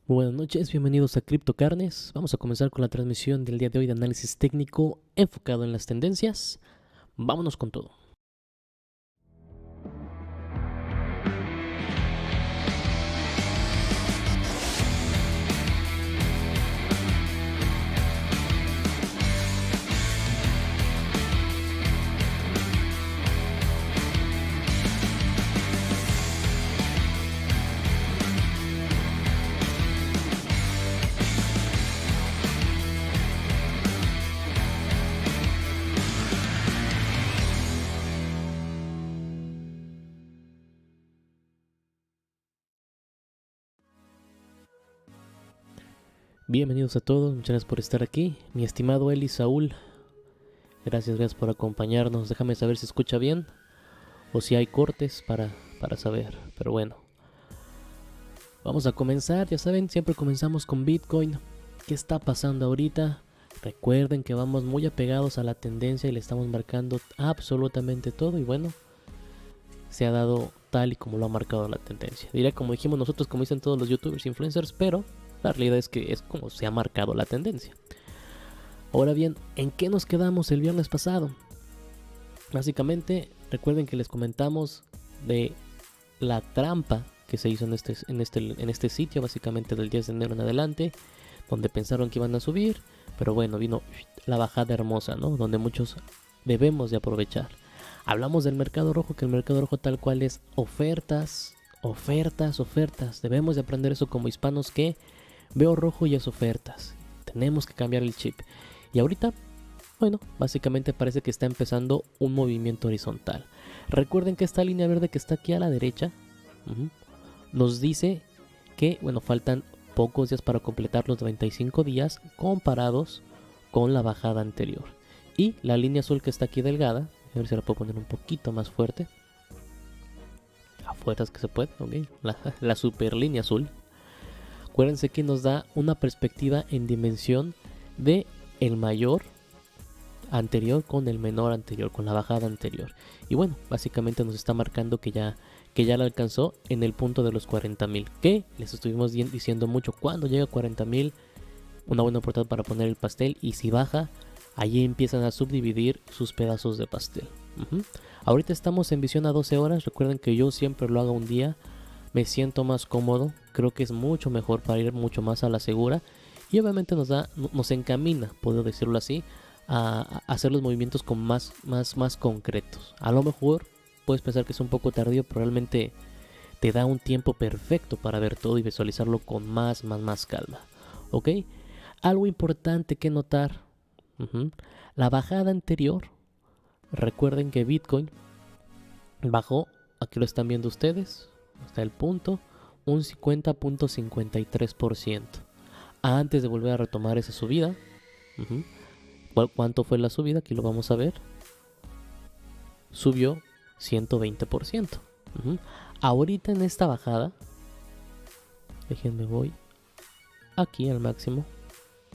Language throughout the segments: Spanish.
Muy buenas noches, bienvenidos a CryptoCarnes. Vamos a comenzar con la transmisión del día de hoy de análisis técnico enfocado en las tendencias. Vámonos con todo. Bienvenidos a todos, muchas gracias por estar aquí. Mi estimado Eli Saúl, gracias por acompañarnos. Déjame saber si escucha bien o si hay cortes para saber. Pero bueno, vamos a comenzar. Ya saben, siempre comenzamos con Bitcoin. ¿Qué está pasando ahorita? Recuerden que vamos muy apegados a la tendencia y le estamos marcando absolutamente todo. Y bueno, se ha dado tal y como lo ha marcado la tendencia. Diría como dijimos nosotros, como dicen todos los youtubers, influencers, pero la realidad es que es como se ha marcado la tendencia. Ahora bien, ¿en qué nos quedamos el viernes pasado? Básicamente, recuerden que les comentamos de la trampa que se hizo en este sitio, básicamente del 10 de enero en adelante, donde pensaron que iban a subir, pero bueno, vino la bajada hermosa, ¿no? Donde muchos debemos de aprovechar. Hablamos del mercado rojo, que el mercado rojo tal cual es ofertas. Debemos de aprender eso como hispanos, que veo rojo y es ofertas. Tenemos que cambiar el chip. Y ahorita, bueno, básicamente parece que está empezando un movimiento horizontal. Recuerden que esta línea verde que está aquí a la derecha nos dice que, bueno, faltan pocos días para completar los 95 días comparados con la bajada anterior. Y la línea azul que está aquí delgada, a ver si la puedo poner un poquito más fuerte. A fuerzas que se puede, ok. La super línea azul. Acuérdense que nos da una perspectiva en dimensión de el mayor anterior con el menor anterior, con la bajada anterior. Y bueno, básicamente nos está marcando que ya la alcanzó en el punto de los 40,000. Que les estuvimos diciendo mucho, cuando llega a 40,000, una buena oportunidad para poner el pastel. Y si baja, allí empiezan a subdividir sus pedazos de pastel. Ahorita estamos en visión a 12 horas. Recuerden que yo siempre lo hago un día. Me siento más cómodo, creo que es mucho mejor para ir mucho más a la segura. Y obviamente nos encamina, puedo decirlo así, a hacer los movimientos con más concretos. A lo mejor puedes pensar que es un poco tardío, pero realmente te da un tiempo perfecto para ver todo y visualizarlo con más calma. ¿Ok? Algo importante que notar. La bajada anterior. Recuerden que Bitcoin bajó, aquí lo están viendo ustedes, hasta el punto, un 50.53%. Antes de volver a retomar esa subida. ¿Cuánto fue la subida? Aquí lo vamos a ver. Subió 120%. Ahorita en esta bajada, déjenme voy aquí al máximo.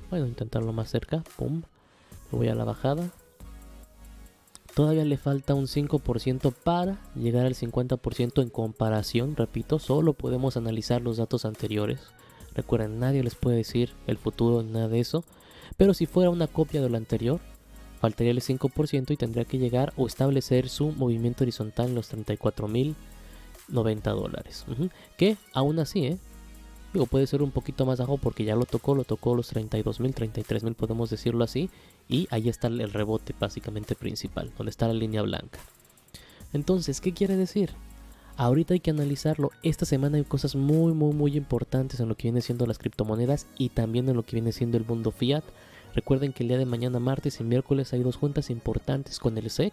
Voy a intentarlo más cerca. Pum. Voy a la bajada. Todavía le falta un 5% para llegar al 50% en comparación. Repito, solo podemos analizar los datos anteriores. Recuerden, nadie les puede decir el futuro, nada de eso. Pero si fuera una copia de lo anterior, faltaría el 5% y tendría que llegar o establecer su movimiento horizontal en los $34,090. Que aún así, digo, puede ser un poquito más bajo porque ya lo tocó los 32,000, 33,000, podemos decirlo así. Y ahí está el rebote básicamente principal, donde está la línea blanca. Entonces, ¿qué quiere decir? Ahorita hay que analizarlo. Esta semana hay cosas muy importantes en lo que viene siendo las criptomonedas y también en lo que viene siendo el mundo fiat. Recuerden que el día de mañana, martes y miércoles, hay dos juntas importantes con el SEC.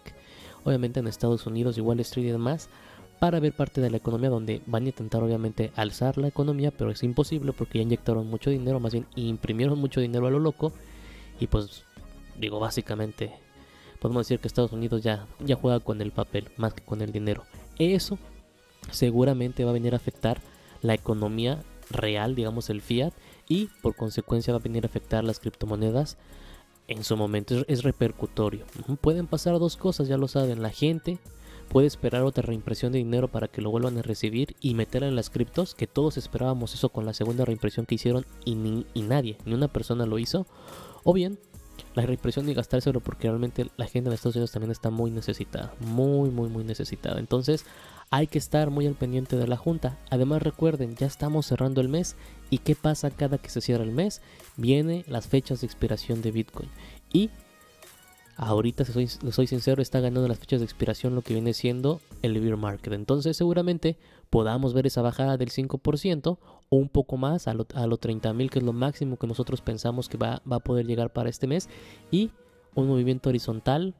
Obviamente en Estados Unidos y Wall Street y demás, para ver parte de la economía, donde van a intentar obviamente alzar la economía, pero es imposible porque ya inyectaron mucho dinero, más bien imprimieron mucho dinero a lo loco. Y pues, digo, básicamente podemos decir que Estados Unidos ya juega con el papel más que con el dinero. Eso seguramente va a venir a afectar la economía real, digamos el fiat, y por consecuencia va a venir a afectar las criptomonedas en su momento. Es repercutorio. Pueden pasar dos cosas, ya lo saben. La gente puede esperar otra reimpresión de dinero para que lo vuelvan a recibir y meterla en las criptos, que todos esperábamos eso con la segunda reimpresión que hicieron y nadie, ni una persona lo hizo. O bien, la reimpresión y gastárselo porque realmente la gente en Estados Unidos también está muy necesitada, muy necesitada. Entonces hay que estar muy al pendiente de la junta. Además recuerden, ya estamos cerrando el mes y ¿qué pasa cada que se cierra el mes? Vienen las fechas de expiración de Bitcoin y ahorita, si soy sincero, está ganando las fechas de expiración lo que viene siendo el bear market. Entonces seguramente podamos ver esa bajada del 5% o un poco más a los 30,000, que es lo máximo que nosotros pensamos que va a poder llegar para este mes, y un movimiento horizontal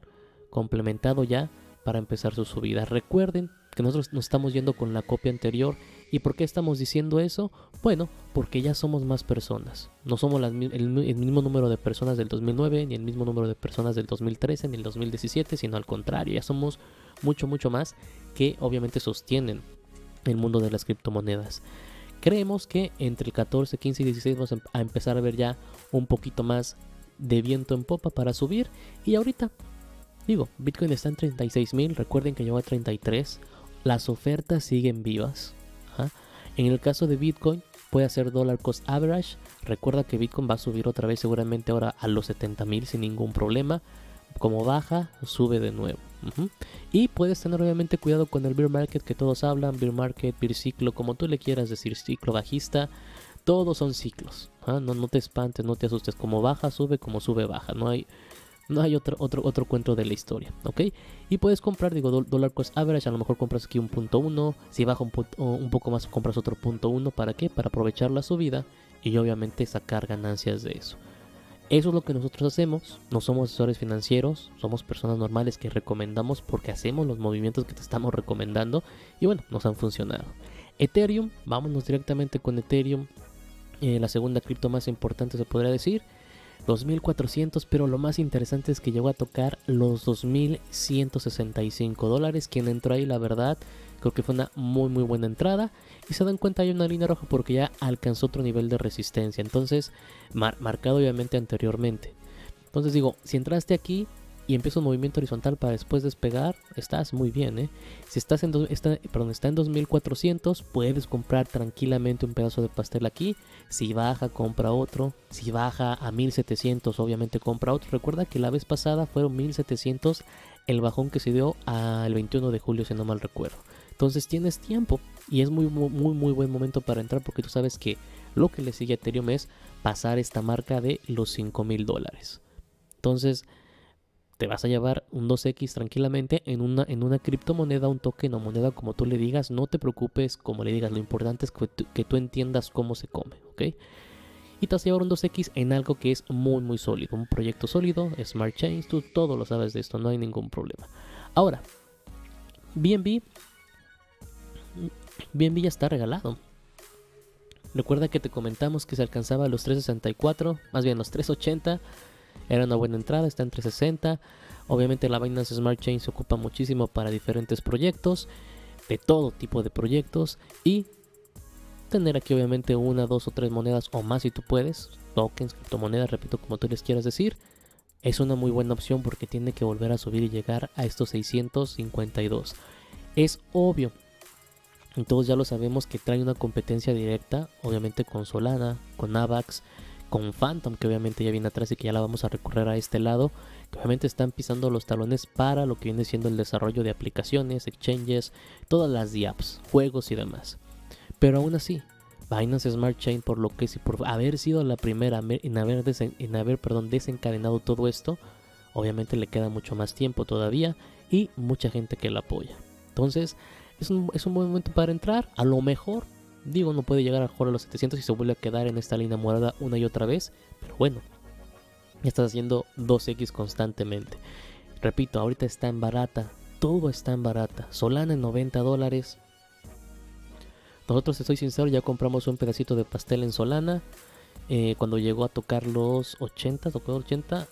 complementado ya para empezar su subida. Recuerden que nosotros nos estamos yendo con la copia anterior. ¿Y por qué estamos diciendo eso? Bueno, porque ya somos más personas. No somos el mismo número de personas del 2009, ni el mismo número de personas del 2013, ni el 2017, sino al contrario, ya somos mucho más que obviamente sostienen el mundo de las criptomonedas. Creemos que entre el 14, 15 y 16 vamos a empezar a ver ya un poquito más de viento en popa para subir. Y ahorita, digo, Bitcoin está en 36,000, recuerden que llegó a 33. Las ofertas siguen vivas. En el caso de Bitcoin puede hacer dollar cost average. Recuerda que Bitcoin va a subir otra vez seguramente ahora a los 70,000 sin ningún problema. Como baja, sube de nuevo. Y puedes tener obviamente cuidado con el bear market que todos hablan. Bear market, bear ciclo, como tú le quieras decir, ciclo bajista. Todos son ciclos. No te espantes, no te asustes. Como baja, sube, como sube, baja. No hay otro cuento de la historia, ¿ok? Y puedes comprar, digo, dollar cost average, a lo mejor compras aquí un punto 1, si baja un poco más compras otro punto 1, ¿para qué? Para aprovechar la subida y obviamente sacar ganancias de eso. Eso es lo que nosotros hacemos, no somos asesores financieros, somos personas normales que recomendamos porque hacemos los movimientos que te estamos recomendando y bueno, nos han funcionado. Ethereum, vámonos directamente con Ethereum, la segunda cripto más importante se podría decir. 2.400, pero lo más interesante es que llegó a tocar los $2.165. Quien entró ahí, la verdad, creo que fue una muy buena entrada. Y se dan cuenta, hay una línea roja porque ya alcanzó otro nivel de resistencia. Entonces, marcado obviamente anteriormente. Entonces digo, si entraste aquí y empieza un movimiento horizontal para después despegar, estás muy bien, Si estás está en 2.400, puedes comprar tranquilamente un pedazo de pastel aquí. Si baja, compra otro. Si baja a 1.700, obviamente compra otro. Recuerda que la vez pasada fueron 1.700 el bajón que se dio al 21 de julio, si no mal recuerdo. Entonces tienes tiempo y es muy buen momento para entrar porque tú sabes que lo que le sigue a Ethereum es pasar esta marca de los $5,000. Entonces te vas a llevar un 2x tranquilamente en una criptomoneda, un token o moneda, como tú le digas. No te preocupes como le digas, lo importante es que tú entiendas cómo se come, ¿ok? Y te vas a llevar un 2x en algo que es muy sólido, un proyecto sólido, Smart Chains, tú todo lo sabes de esto, no hay ningún problema. Ahora, BNB ya está regalado. Recuerda que te comentamos que se alcanzaba a los 364, más bien los 380. Era una buena entrada, está en 360. Obviamente la Binance Smart Chain se ocupa muchísimo para diferentes proyectos, de todo tipo de proyectos, y tener aquí obviamente una, dos o tres monedas o más si tú puedes, tokens, criptomonedas, repito, como tú les quieras decir, es una muy buena opción porque tiene que volver a subir y llegar a estos 652. Es obvio, y todos ya lo sabemos, que trae una competencia directa, obviamente con Solana, con Avax, con Phantom, que obviamente ya viene atrás y que ya la vamos a recorrer a este lado, que obviamente están pisando los talones para lo que viene siendo el desarrollo de aplicaciones, exchanges, todas las apps, juegos y demás. Pero aún así, Binance Smart Chain, por lo que es y por haber sido la primera en haber desencadenado todo esto, obviamente le queda mucho más tiempo todavía y mucha gente que la apoya. Entonces, es un buen momento para entrar. A lo mejor, digo, no puede llegar a jugar a los 700 y se vuelve a quedar en esta línea morada una y otra vez, pero bueno, estás haciendo 2x constantemente. Repito, ahorita está en barata, todo está en barata. Solana en $90. Nosotros, te soy sincero, ya compramos un pedacito de pastel en Solana. Cuando llegó a tocar los 80, tocó 80,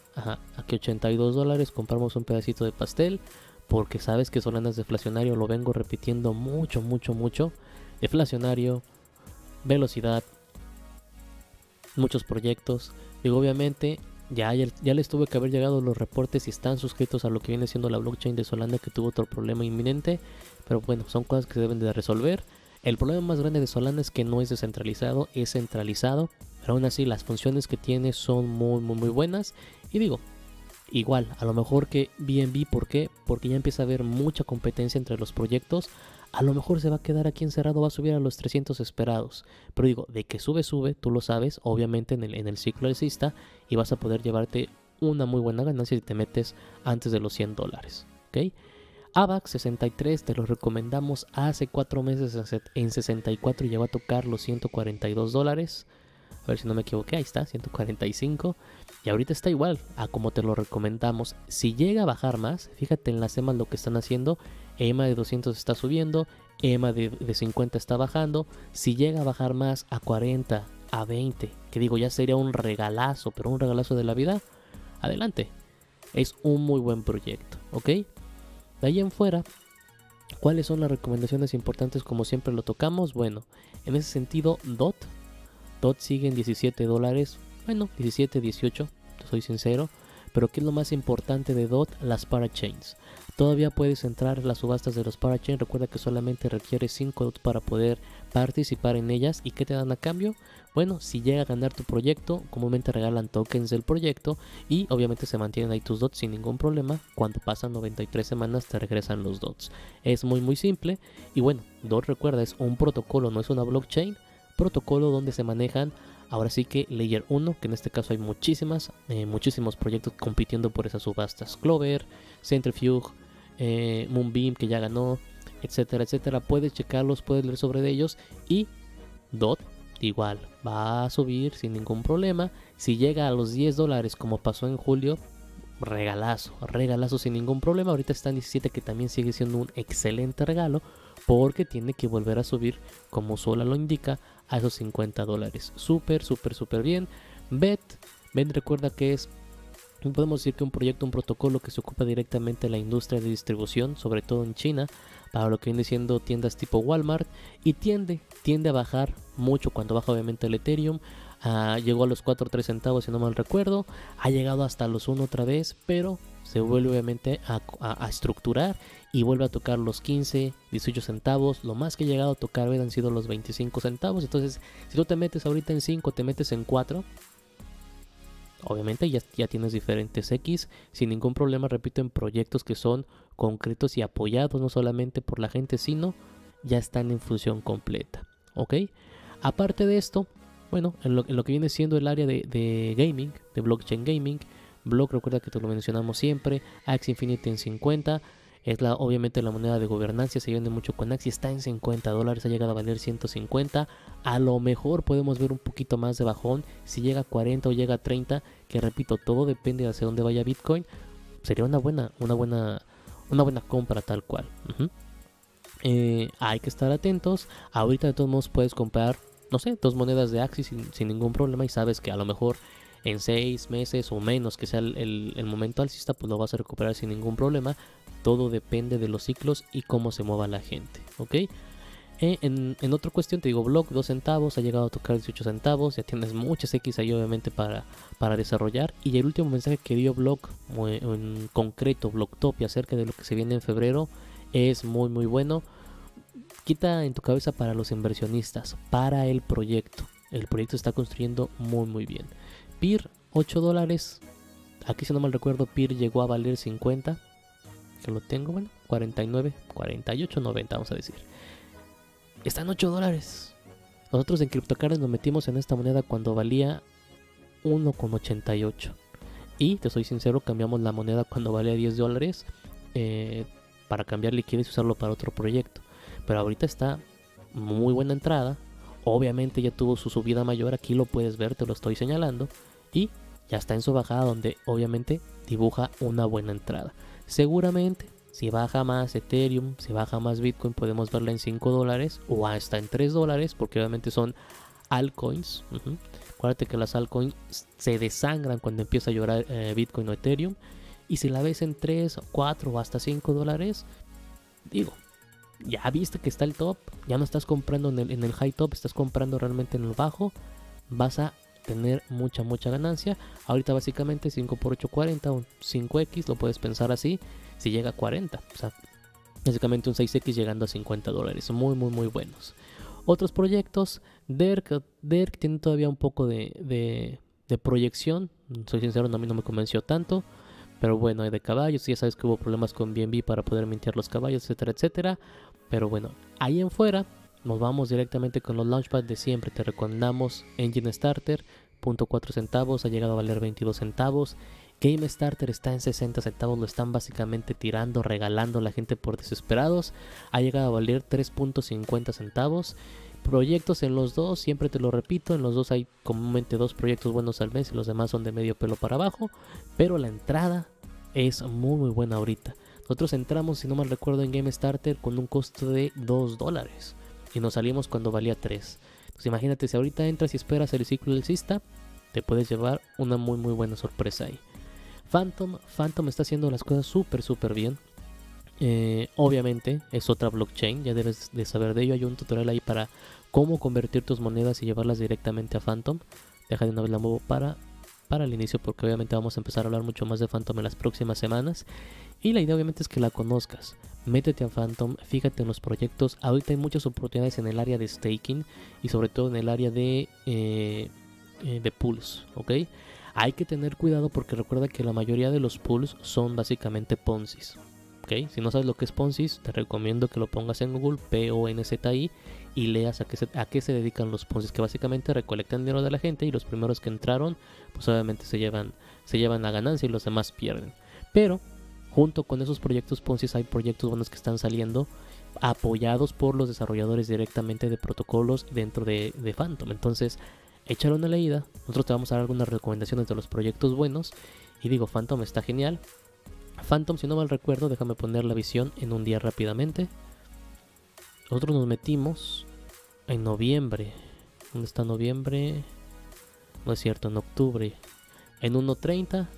aquí $82, compramos un pedacito de pastel. Porque sabes que Solana es deflacionario, lo vengo repitiendo mucho. Deflacionario, velocidad, muchos proyectos. Digo, obviamente, ya les tuve que haber llegado los reportes si están suscritos a lo que viene siendo la blockchain de Solana, que tuvo otro problema inminente. Pero bueno, son cosas que se deben de resolver. El problema más grande de Solana es que no es descentralizado, es centralizado. Pero aún así las funciones que tiene son muy buenas. Y digo, igual, a lo mejor que BNB, ¿por qué? Porque ya empieza a haber mucha competencia entre los proyectos. A lo mejor se va a quedar aquí encerrado, va a subir a los 300 esperados. Pero digo, de que sube, tú lo sabes, obviamente en el ciclo alcista, y vas a poder llevarte una muy buena ganancia si te metes antes de los $100, ¿ok? AVAX 63 te lo recomendamos hace 4 meses en 64 y llegó a tocar los $142. A ver si no me equivoqué, ahí está, 145. Y ahorita está igual a como te lo recomendamos. Si llega a bajar más, fíjate en las EMA lo que están haciendo. EMA de 200 está subiendo, EMA de 50 está bajando. Si llega a bajar más a 40, a 20, que digo ya sería un regalazo, pero un regalazo de la vida, adelante. Es un muy buen proyecto, ¿ok? De ahí en fuera, ¿cuáles son las recomendaciones importantes? Como siempre lo tocamos. Bueno, en ese sentido, DOT sigue en $17, bueno, 17, 18, soy sincero. Pero ¿qué es lo más importante de DOT? Las parachains. Todavía puedes entrar en las subastas de los parachains. Recuerda que solamente requieres 5 DOT para poder participar en ellas. ¿Y qué te dan a cambio? Bueno, si llega a ganar tu proyecto, comúnmente regalan tokens del proyecto y obviamente se mantienen ahí tus DOTs sin ningún problema. Cuando pasan 93 semanas te regresan los DOTs. Es muy simple. Y bueno, DOT, recuerda, es un protocolo, no es una blockchain. Protocolo donde se manejan ahora sí que Layer 1, que en este caso hay muchísimos proyectos compitiendo por esas subastas. Clover, Centrifuge, Moonbeam, que ya ganó, etcétera, etcétera. Puedes checarlos, puedes leer sobre ellos. Y DOT igual va a subir sin ningún problema. Si llega a los $10 como pasó en julio, regalazo sin ningún problema. Ahorita está en 17, que también sigue siendo un excelente regalo, porque tiene que volver a subir, como sola lo indica, a esos $50. Súper bien. BET recuerda que es, podemos decir que un proyecto, un protocolo que se ocupa directamente de la industria de distribución, sobre todo en China, para lo que viene siendo tiendas tipo Walmart, y tiende a bajar mucho cuando baja obviamente el Ethereum. Llegó a los 4.3 centavos si no mal recuerdo, ha llegado hasta los 1 otra vez, pero se vuelve obviamente a estructurar y vuelve a tocar los 15, 18 centavos. Lo más que ha llegado a tocar han sido los 25 centavos. Entonces, si tú te metes ahorita en 5, te metes en 4, obviamente ya tienes diferentes X sin ningún problema, repito, en proyectos que son concretos y apoyados no solamente por la gente, sino ya están en función completa, ¿ok? Aparte de esto, bueno, en lo que viene siendo el área de gaming, de blockchain gaming, Block, recuerda que te lo mencionamos siempre, Axie Infinity en 50, es obviamente la moneda de gobernanza, se vende mucho con Axie, está en $50, ha llegado a valer 150, a lo mejor podemos ver un poquito más de bajón, si llega a 40 o llega a 30, que repito, todo depende de hacia dónde vaya Bitcoin, sería una buena compra tal cual. Hay que estar atentos, ahorita de todos modos puedes comprar, no sé, 2 monedas de Axie sin ningún problema, y sabes que a lo mejor en 6 meses o menos que sea el momento alcista, pues lo vas a recuperar sin ningún problema. Todo depende de los ciclos y cómo se mueva la gente, ¿ok? En otra cuestión te digo, Block 2 centavos, ha llegado a tocar 18 centavos, ya tienes muchas X ahí obviamente para desarrollar. Y el último mensaje que dio Block, en concreto Blocktopia, acerca de lo que se viene en febrero, es muy bueno. Quita en tu cabeza para los inversionistas, para el proyecto. El proyecto está construyendo muy bien. PIR, $8. Aquí si no mal recuerdo, PIR llegó a valer 50. Que lo tengo, bueno, 49, 48, 90, vamos a decir. Están $8. Nosotros en CryptoCards nos metimos en esta moneda cuando valía 1,88. Y te soy sincero, cambiamos la moneda cuando valía $10 para cambiar liquidez y usarlo para otro proyecto. Pero ahorita está muy buena entrada. Obviamente ya tuvo su subida mayor, aquí lo puedes ver, te lo estoy señalando. Y ya está en su bajada, donde obviamente dibuja una buena entrada. Seguramente si baja más Ethereum, si baja más Bitcoin, podemos verla en $5 o hasta en $3, porque obviamente son altcoins. Acuérdate que las altcoins se desangran cuando empieza a llorar Bitcoin o Ethereum. Y si la ves en 3, 4 o hasta $5, digo, ya viste que está el top, ya no estás comprando en el high top, estás comprando realmente en el bajo, vas a tener mucha ganancia. Ahorita básicamente 5x8 40, un 5x, lo puedes pensar así, si llega a 40, o sea, básicamente un 6x llegando a $50, muy buenos. Otros proyectos, Derk tiene todavía un poco de proyección, soy sincero, a mí no me convenció tanto, pero bueno, hay de caballos, ya sabes que hubo problemas con BNB para poder mintear los caballos, etcétera, pero bueno, ahí en fuera nos vamos directamente con los launchpads de siempre. Te recomendamos Engine Starter, 0.4 centavos, ha llegado a valer 22 centavos. Game Starter está en 60 centavos, lo están básicamente tirando, regalando a la gente por desesperados. Ha llegado a valer 3.50 centavos. Proyectos en los dos, siempre te lo repito, en los dos hay comúnmente 2 proyectos buenos al mes y los demás son de medio pelo para abajo, pero la entrada es muy buena ahorita. Nosotros entramos, si no mal recuerdo, en Game Starter con un costo de $2 y nos salimos cuando valía 3. Entonces imagínate, si ahorita entras y esperas el ciclo alcista, te puedes llevar una muy buena sorpresa ahí. Phantom está haciendo las cosas súper bien. Obviamente es otra blockchain, ya debes de saber de ello. Hay un tutorial ahí para cómo convertir tus monedas y llevarlas directamente a Phantom. Deja de una vez la muevo para el inicio, porque obviamente vamos a empezar a hablar mucho más de Phantom en las próximas semanas. Y la idea obviamente es que la conozcas. Métete a Phantom, fíjate en los proyectos. Ahorita hay muchas oportunidades en el área de staking y sobre todo en el área de pools, ¿ok? Hay que tener cuidado porque recuerda que la mayoría de los pools son básicamente Ponzi's. ¿Okay? Si no sabes lo que es Ponzi's, te recomiendo que lo pongas en Google, Ponzi, y leas a qué se dedican los Ponzi's, que básicamente recolectan dinero de la gente y los primeros que entraron, pues obviamente se llevan la ganancia y los demás pierden. Pero junto con esos proyectos Ponzi's hay proyectos buenos que están saliendo apoyados por los desarrolladores directamente de protocolos dentro de Phantom. Entonces, échale una leída. Nosotros te vamos a dar algunas recomendaciones de los proyectos buenos. Y digo, Phantom está genial. Phantom, si no mal recuerdo, déjame poner la visión en un día rápidamente. Nosotros nos metimos en noviembre. ¿Dónde está noviembre? No es cierto, en octubre. En 1.30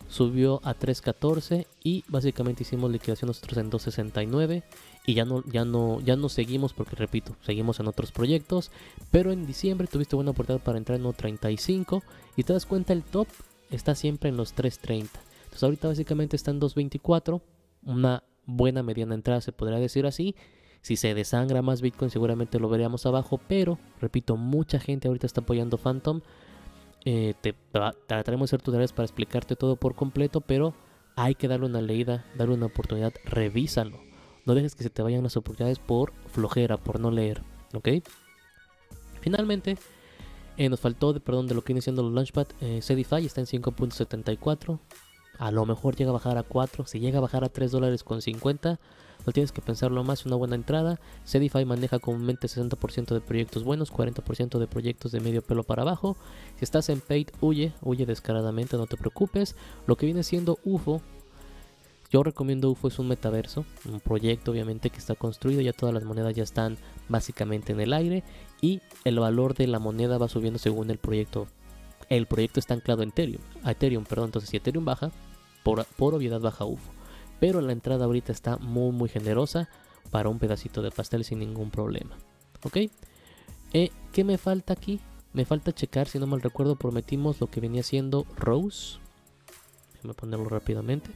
subió a 3.14 y básicamente hicimos liquidación nosotros en 2.69 y ya no seguimos porque repito, seguimos en otros proyectos, pero en diciembre tuviste buena oportunidad para entrar en 1.35 y te das cuenta el top está siempre en los 3.30. Entonces ahorita básicamente está en 2.24, una buena mediana entrada se podría decir así. Si se desangra más Bitcoin seguramente lo veríamos abajo, pero repito, mucha gente ahorita está apoyando Phantom. Trataremos de hacer tutoriales para explicarte todo por completo, pero hay que darle una leída, darle una oportunidad, revísalo. No dejes que se te vayan las oportunidades por flojera, por no leer, ¿ok? Finalmente, nos faltó de lo que viene siendo los Launchpad. CDFI está en 5.74. A lo mejor llega a bajar a 4. Si llega a bajar a $3.50, no tienes que pensarlo más, una buena entrada. CDFI maneja comúnmente 60% de proyectos buenos, 40% de proyectos de medio pelo para abajo. Si estás en paid, huye descaradamente, no te preocupes. Lo que viene siendo UFO, yo recomiendo UFO, es un metaverso, un proyecto obviamente que está construido, ya todas las monedas ya están básicamente en el aire y el valor de la moneda va subiendo según el proyecto. El proyecto está anclado a Ethereum, entonces si Ethereum baja, por obviedad baja UFO. Pero la entrada ahorita está muy generosa para un pedacito de pastel sin ningún problema. ¿Ok? ¿Qué me falta aquí? Me falta checar, si no mal recuerdo, prometimos lo que venía siendo Rose. Déjame ponerlo rápidamente.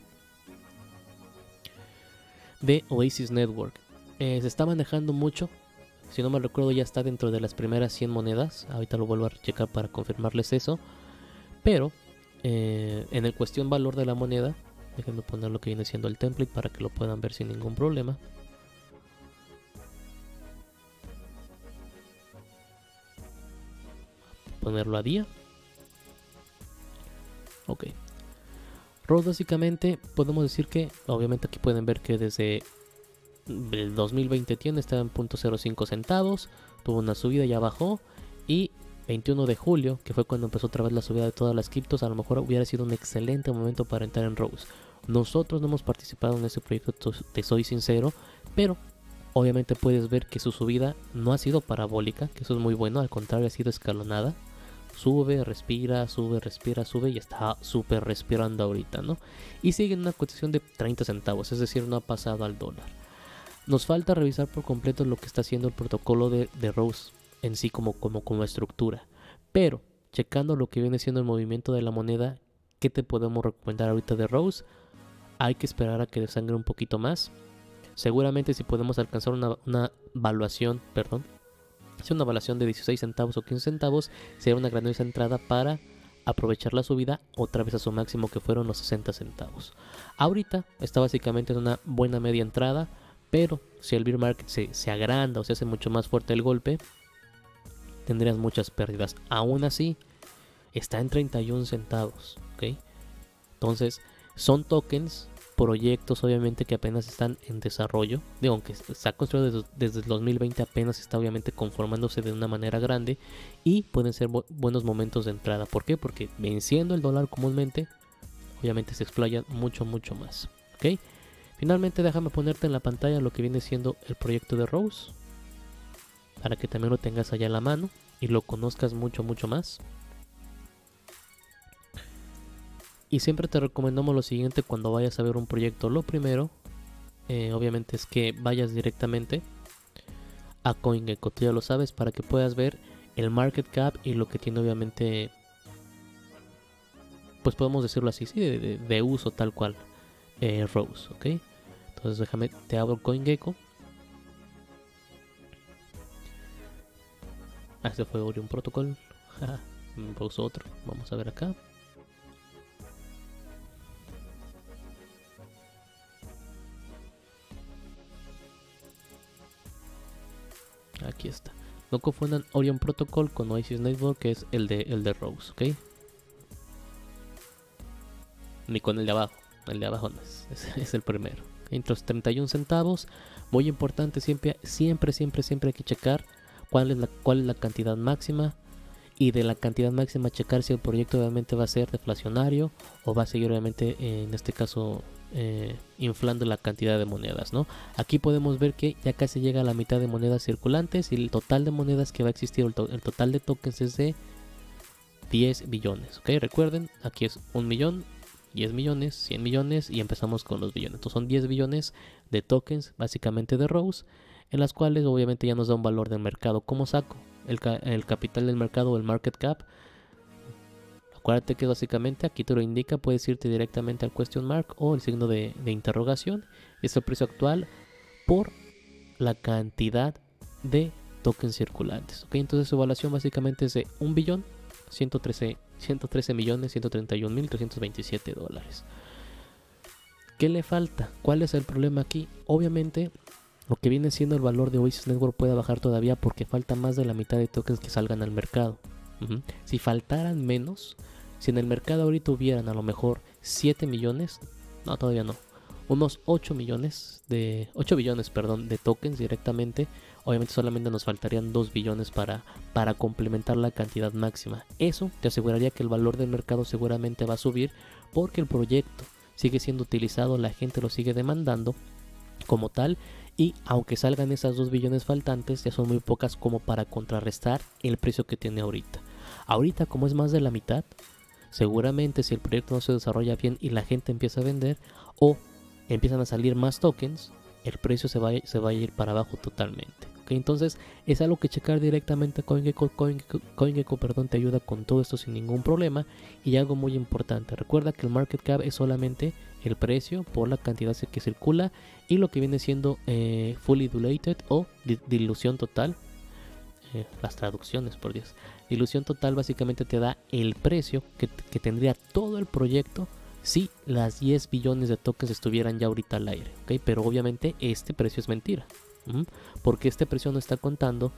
De Oasis Network. Se está manejando mucho. Si no mal recuerdo ya está dentro de las primeras 100 monedas. Ahorita lo vuelvo a checar para confirmarles eso. Pero en el cuestión valor de la moneda, déjenme poner lo que viene siendo el template para que lo puedan ver sin ningún problema. Ponerlo a día. Ok. Rose básicamente podemos decir que, obviamente aquí pueden ver que desde el 2020 está en 0.05 centavos. Tuvo una subida, ya bajó. Y 21 de julio, que fue cuando empezó otra vez la subida de todas las criptos, a lo mejor hubiera sido un excelente momento para entrar en Rose. Nosotros no hemos participado en ese proyecto, te soy sincero, pero obviamente puedes ver que su subida no ha sido parabólica, que eso es muy bueno, al contrario ha sido escalonada. Sube, respira, sube y está súper respirando ahorita, ¿no? Y sigue en una cotización de 30 centavos, es decir, no ha pasado al dólar. Nos falta revisar por completo lo que está haciendo el protocolo de Rose en sí como estructura. Pero checando lo que viene siendo el movimiento de la moneda, ¿qué te podemos recomendar ahorita de Rose? Hay que esperar a que desangre un poquito más. Seguramente si podemos alcanzar una valuación, si una valuación de 16 centavos o 15 centavos, sería una grandiosa entrada para aprovechar la subida otra vez a su máximo, que fueron los 60 centavos. Ahorita está básicamente en una buena media entrada, pero si el bear market se agranda o se hace mucho más fuerte el golpe, tendrías muchas pérdidas. Aún así, está en 31 centavos, ¿ok? Entonces, son tokens, proyectos obviamente que apenas están en desarrollo. Digo, aunque está construido desde el 2020, apenas está obviamente conformándose de una manera grande y pueden ser buenos momentos de entrada. ¿Por qué? Porque venciendo el dólar comúnmente, obviamente se explayan mucho más, ¿ok? Finalmente déjame ponerte en la pantalla lo que viene siendo el proyecto de Rose, para que también lo tengas allá a la mano y lo conozcas mucho más. Y siempre te recomendamos lo siguiente cuando vayas a ver un proyecto. Lo primero, obviamente, es que vayas directamente a CoinGecko. Tú ya lo sabes, para que puedas ver el market cap y lo que tiene obviamente, pues podemos decirlo así, sí, de uso tal cual, Rose, ¿ok? Entonces déjame, te abro CoinGecko. Este fue Orion Protocol. Me puso otro. Vamos a ver acá. Aquí está. No confundan Orion Protocol con Oasis Network, que es el de Rose, ¿ok? Ni con el de abajo. El de abajo no es el primero. Entre los 31 centavos. Muy importante, siempre hay que checar cuál es la cantidad máxima. Y de la cantidad máxima checar si el proyecto obviamente va a ser deflacionario o va a seguir obviamente, en este caso, inflando la cantidad de monedas, ¿no? Aquí podemos ver que ya casi llega a la mitad de monedas circulantes y el total de monedas que va a existir, el total de tokens es de 10 billones, ¿ok? Recuerden, aquí es 1 millón, 10 millones, 100 millones y empezamos con los billones. Entonces son 10 billones de tokens básicamente de Rose, en las cuales obviamente ya nos da un valor del mercado. ¿Cómo saco el capital del mercado o el market cap? Acuérdate que básicamente aquí te lo indica, puedes irte directamente al question mark o el signo de interrogación. Es el precio actual por la cantidad de tokens circulantes, ¿ok? Entonces su evaluación básicamente es de 1 billón 113 millones 131 mil 327 dólares. ¿Qué le falta? ¿Cuál es el problema aquí? Obviamente lo que viene siendo el valor de Oasis Network puede bajar todavía porque falta más de la mitad de tokens que salgan al mercado. Si faltaran menos, si en el mercado ahorita hubieran a lo mejor 7 millones, no, todavía no, unos 8 billones de tokens directamente, obviamente solamente nos faltarían 2 billones para complementar la cantidad máxima. Eso te aseguraría que el valor del mercado seguramente va a subir porque el proyecto sigue siendo utilizado, la gente lo sigue demandando como tal, y aunque salgan esas 2 billones faltantes, ya son muy pocas como para contrarrestar el precio que tiene ahorita. Ahorita, como es más de la mitad, seguramente si el proyecto no se desarrolla bien y la gente empieza a vender o empiezan a salir más tokens, el precio se va a ir para abajo totalmente. ¿Okay? Entonces es algo que checar directamente a CoinGecko. CoinGecko, te ayuda con todo esto sin ningún problema. Y algo muy importante, recuerda que el market cap es solamente el precio por la cantidad que circula y lo que viene siendo fully diluted o dilución total. Las traducciones, por Dios. Dilución total básicamente te da el precio que tendría todo el proyecto si las 10 billones de tokens estuvieran ya ahorita al aire, ¿ok? Pero obviamente este precio es mentira, porque este precio no está contando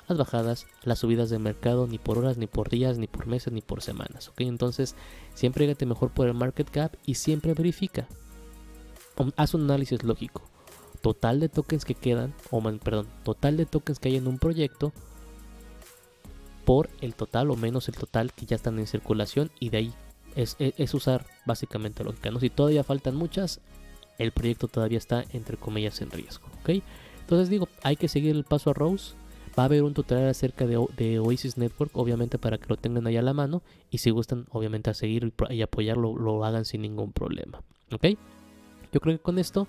las bajadas, las subidas del mercado, ni por horas, ni por días, ni por meses, ni por semanas, ¿ok? Entonces siempre hágate mejor por el market cap y siempre verifica, haz un análisis lógico, total de tokens que quedan, total de tokens que hay en un proyecto por el total o menos el total que ya están en circulación, y de ahí es usar básicamente lógica, ¿no? Si todavía faltan muchas, el proyecto todavía está entre comillas en riesgo, ¿ok? Entonces digo, hay que seguir el paso a Rose. Va a haber un tutorial acerca de Oasis Network, obviamente para que lo tengan ahí a la mano, y si gustan obviamente a seguir y apoyarlo, lo hagan sin ningún problema, ¿ok? Yo creo que con esto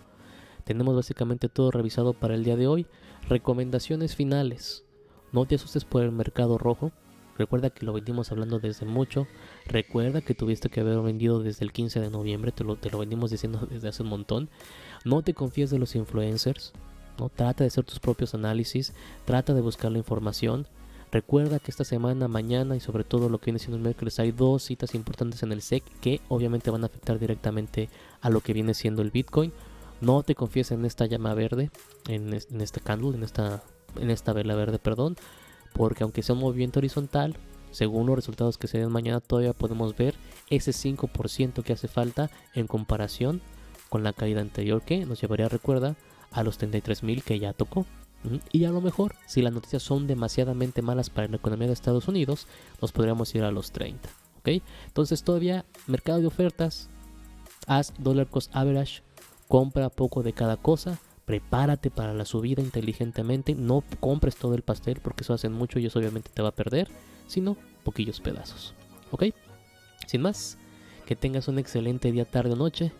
tenemos básicamente todo revisado para el día de hoy. Recomendaciones finales: no te asustes por el mercado rojo. Recuerda que lo venimos hablando desde mucho. Recuerda que tuviste que haber vendido desde el 15 de noviembre. Te lo venimos diciendo desde hace un montón. No te confíes de los influencers, ¿no? Trata de hacer tus propios análisis. Trata de buscar la información. Recuerda que esta semana, mañana y sobre todo lo que viene siendo el miércoles, hay 2 citas importantes en el SEC que obviamente van a afectar directamente a lo que viene siendo el Bitcoin. No te confíes en esta llama verde, en este candle, en esta vela verde, perdón, porque aunque sea un movimiento horizontal, según los resultados que se den mañana, todavía podemos ver ese 5% que hace falta en comparación con la caída anterior que nos llevaría, recuerda, a los 33.000 que ya tocó. Y a lo mejor, si las noticias son demasiadamente malas para la economía de Estados Unidos, nos podríamos ir a los 30, ¿ok? Entonces todavía, mercado de ofertas, haz dollar cost average, compra poco de cada cosa, prepárate para la subida inteligentemente, no compres todo el pastel porque eso hacen mucho y eso obviamente te va a perder, sino poquillos pedazos, ¿ok? Sin más, que tengas un excelente día, tarde o noche,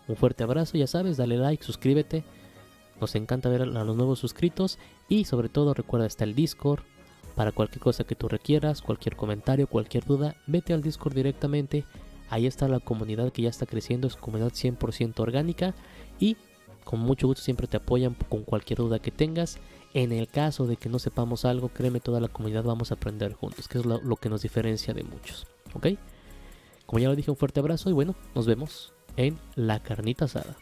un fuerte abrazo, ya sabes, dale like, suscríbete. Nos encanta ver a los nuevos suscritos y sobre todo recuerda, está el Discord para cualquier cosa que tú requieras, cualquier comentario, cualquier duda, vete al Discord directamente. Ahí está la comunidad que ya está creciendo, es comunidad 100% orgánica y con mucho gusto siempre te apoyan con cualquier duda que tengas. En el caso de que no sepamos algo, créeme, toda la comunidad vamos a aprender juntos, que es lo que nos diferencia de muchos, ¿ok? Como ya lo dije, un fuerte abrazo y bueno, nos vemos en la carnita asada.